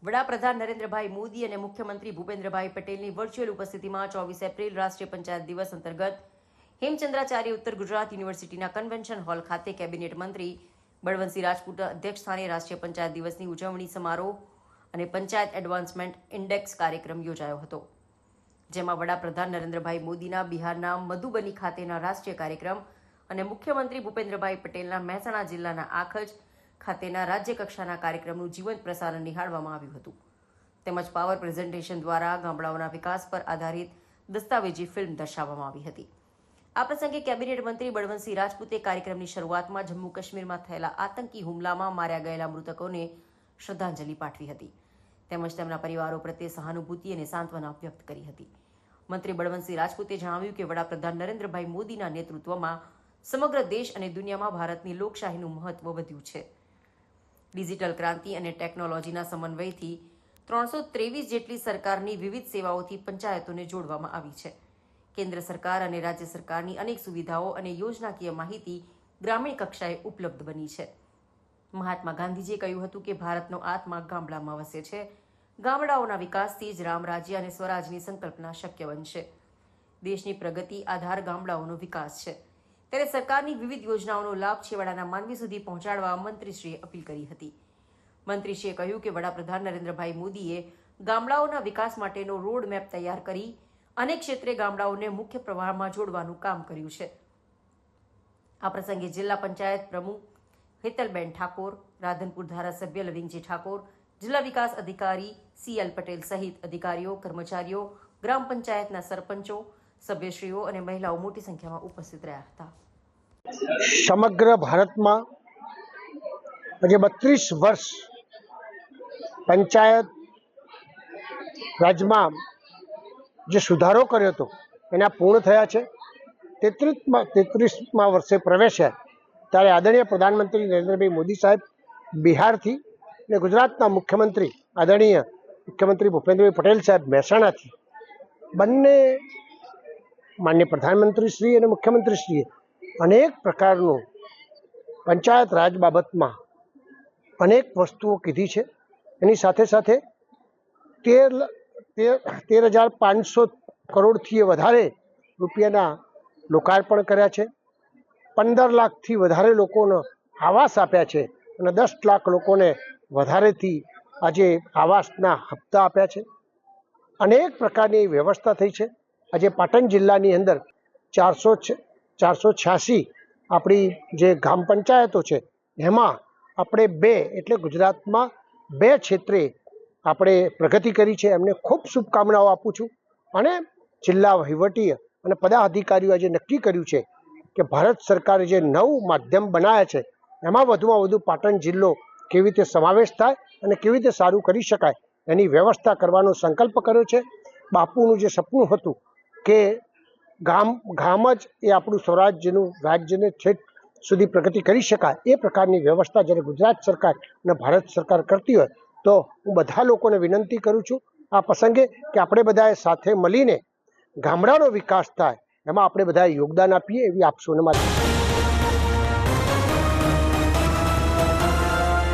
વડાપ્રધાન નરેન્દ્રભાઈ મોદી અને મુખ્યમંત્રી ભૂપેન્દ્રભાઈ પટેલની વર્ચ્યુઅલ ઉપસ્થિતિમાં 24 એપ્રિલ રાષ્ટ્રીય પંચાયત દિવસ અંતર્ગત હેમચંદ્રાચાર્ય ઉત્તર ગુજરાત યુનિવર્સિટીના કન્વેન્શન હોલ ખાતે કેબિનેટ મંત્રી બળવંતસિંહ રાજપૂતના અધ્યક્ષસ્થાને રાષ્ટ્રીય પંચાયત દિવસની ઉજવણી સમારોહ અને પંચાયત એડવાન્સમેન્ટ ઇન્ડેક્સ કાર્યક્રમ યોજાયો હતો, જેમાં વડાપ્રધાન નરેન્દ્રભાઈ મોદીના બિહારના મધુબની ખાતેના રાષ્ટ્રીય કાર્યક્રમ અને મુખ્યમંત્રી ભૂપેન્દ્રભાઈ પટેલના મહેસાણા જિલ્લાના આખજ ખાતેના રાજ્ય કક્ષાના કાર્યક્રમનું જીવંત પ્રસારણ નિહાળવામાં આવ્યું હતું, તેમજ પાવર પ્રેઝન્ટેશન દ્વારા ગામડાઓના વિકાસ પર આધારિત દસ્તાવેજી ફિલ્મ દર્શાવવામાં આવી હતી। આ પ્રસંગે કેબિનેટ મંત્રી બળવંતસિંહ રાજપૂતે કાર્યક્રમની શરૂઆતમાં જમ્મુ કાશ્મીરમાં થયેલા આતંકી હુમલામાં માર્યા ગયેલા મૃતકોને શ્રદ્ધાંજલિ પાઠવી હતી, તેમજ તેમના પરિવારો પ્રત્યે સહાનુભૂતિ અને સાંત્વના વ્યક્ત કરી હતી। મંત્રી બળવંતસિંહ રાજપૂતે જણાવ્યું કે વડાપ્રધાન નરેન્દ્રભાઈ મોદીના નેતૃત્વમાં સમગ્ર દેશ અને દુનિયામાં ભારતની લોકશાહીનું મહત્વ વધ્યું છે। ડિજિટલ ક્રાંતિ અને ટેકનોલોજીના સમન્વયથી 323 જેટલી સરકારની વિવિધ સેવાઓથી પંચાયતોને જોડવામાં આવી છે। કેન્દ્ર સરકાર અને રાજ્ય સરકારની અનેક સુવિધાઓ અને યોજનાકીય માહિતી ગ્રામીણ કક્ષાએ ઉપલબ્ધ બની છે। મહાત્મા ગાંધીજીએ કહ્યું હતું કે ભારતનો આત્મા ગામડામાં વસે છે। ગામડાઓના વિકાસથી જ રામ રાજ્ય અને સ્વરાજની સંકલ્પના શક્ય બનશે। દેશની પ્રગતિ આધાર ગામડાઓનો વિકાસ છે, ત્યારે સરકારની વિવિધ યોજનાઓનો લાભ છેવાડાના માનવી સુધી પહોંચાડવા મંત્રીશ્રીએ અપીલ કરી હતી। મંત્રીશ્રીએ કહ્યું કે વડાપ્રધાન નરેન્દ્રભાઈ મોદીએ ગામડાઓના વિકાસ માટેનો રોડ મેપ તૈયાર કરી અનેક ક્ષેત્રે ગામડાઓને મુખ્ય પ્રવાહમાં જોડવાનું કામ કર્યું છે। આ પ્રસંગે જિલ્લા પંચાયત પ્રમુખ હેતલબેન ઠાકોર, રાધનપુર ધારાસભ્ય લવિંગજી ઠાકોર, જિલ્લા વિકાસ અધિકારી CL પટેલ સહિત અધિકારીઓ, કર્મચારીઓ, ગ્રામ પંચાયતના સરપંચો, સભ્યશ્રીઓ અને મહિલાઓ મોટી સંખ્યામાં ઉપસ્થિત રહ્યા હતા। સમગ્ર ભારતમાં આજે 32 વર્ષ પંચાયત રાજમાં જે સુધારો કર્યો હતો એના પૂર્ણ થયા છે। 33મા વર્ષે પ્રવેશ્યા ત્યારે આદરણીય પ્રધાનમંત્રી નરેન્દ્રભાઈ મોદી સાહેબ બિહારથી અને ગુજરાતના મુખ્યમંત્રી આદરણીય મુખ્યમંત્રી ભૂપેન્દ્રભાઈ પટેલ સાહેબ મહેસાણાથી બંને માનનીય પ્રધાનમંત્રીશ્રી અને મુખ્યમંત્રીશ્રીએ અનેક પ્રકારનું પંચાયત રાજ બાબતમાં અનેક વસ્તુઓ કીધી છે। એની સાથે સાથે 13,500 કરોડથી વધારે રૂપિયાના લોકાર્પણ કર્યા છે। 15 લાખથી વધારે લોકોને આવાસ આપ્યા છે અને 10 લાખ લોકોને વધારેથી આજે આવાસના હપ્તા આપ્યા છે। અનેક પ્રકારની વ્યવસ્થા થઈ છે। આજે પાટણ જિલ્લાની અંદર 486 આપણી જે ગ્રામ પંચાયતો છે એમાં આપણે 2 એટલે ગુજરાતમાં 2 ક્ષેત્રે આપણે પ્રગતિ કરી છે। એમને ખૂબ શુભકામનાઓ આપું છું અને જિલ્લા વહીવટી અને પદાધિકારીઓ આજે નક્કી કર્યું છે કે ભારત સરકારે જે 9 માધ્યમ બનાવ્યા છે એમાં વધુમાં વધુ પાટણ જિલ્લો કેવી રીતે સમાવેશ થાય અને કેવી રીતે સારું કરી શકાય એની વ્યવસ્થા કરવાનો સંકલ્પ કર્યો છે। બાપુનું જે સપનું હતું કે ગામ જ એ આપણું સ્વરાજ્યનું રાજ્યને છેક સુધી પ્રગતિ કરી શકાય એ પ્રકારની વ્યવસ્થા જ્યારે ગુજરાત સરકાર અને ભારત સરકાર કરતી હોય તો હું બધા લોકોને વિનંતી કરું છું આ પ્રસંગે કે આપણે બધાએ સાથે મળીને ગામડાનો વિકાસ થાય એમાં આપણે બધાએ યોગદાન આપીએ એવી આપ સૌને મારી